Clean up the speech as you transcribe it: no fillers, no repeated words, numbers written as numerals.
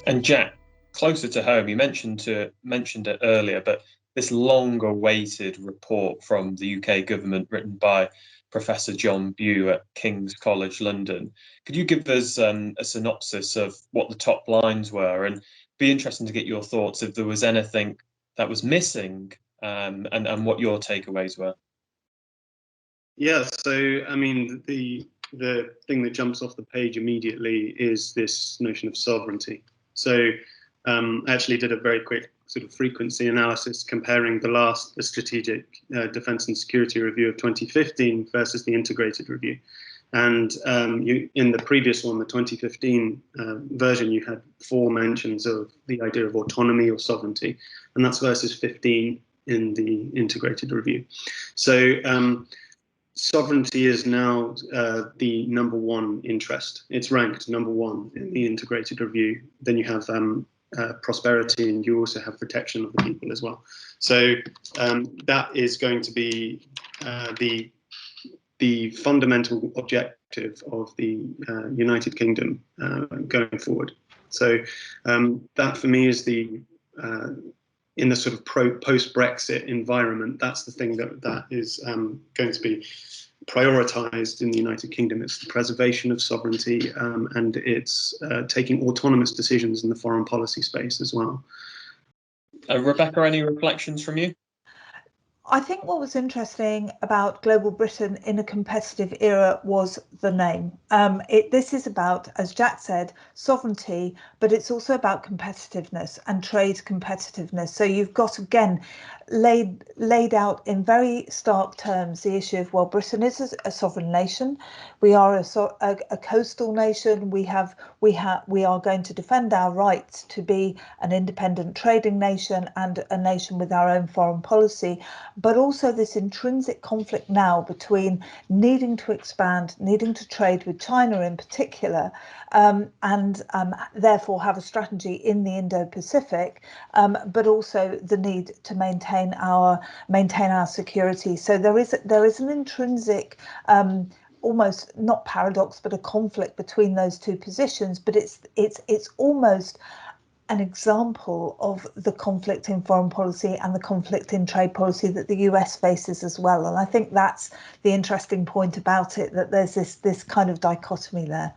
And Jack, closer to home, you mentioned it earlier, but this long-awaited report from the UK government, written by Professor John Bew at King's College London, could you give us a synopsis of what the top lines were? And be interesting to get your thoughts if there was anything that was missing, and what your takeaways were. Yeah, so I mean, the thing that jumps off the page immediately is this notion of sovereignty. So I actually did a very quick sort of frequency analysis comparing the Strategic Defence and Security Review of 2015 versus the integrated review. And in the previous one, the 2015 version, you had 4 mentions of the idea of autonomy or sovereignty, and that's versus 15 in the integrated review. So sovereignty is now the #1 interest. It's ranked #1 in the integrated review. Then you have prosperity, and you also have protection of the people as well. So that is going to be the fundamental objective of the United Kingdom going forward. So that for me is in the sort of post-Brexit environment, that's the thing that is going to be prioritised in the United Kingdom. It's the preservation of sovereignty, and it's taking autonomous decisions in the foreign policy space as well. Rebecca, any reflections from you? I think what was interesting about Global Britain in a competitive era was the name. This is about, as Jack said, sovereignty, but it's also about competitiveness and trade competitiveness. So you've got, again, laid out in very stark terms the issue of, well, Britain is a sovereign nation. We are a coastal nation. We are going to defend our rights to be an independent trading nation and a nation with our own foreign policy. But also this intrinsic conflict now between needing to expand, needing to trade with China in particular, and therefore have a strategy in the Indo Pacific, but also the need to maintain our security. So there is an intrinsic almost not paradox, but a conflict between those two positions. But it's almost an example of the conflict in foreign policy and the conflict in trade policy that the US faces as well. And I think that's the interesting point about it, that there's this kind of dichotomy there.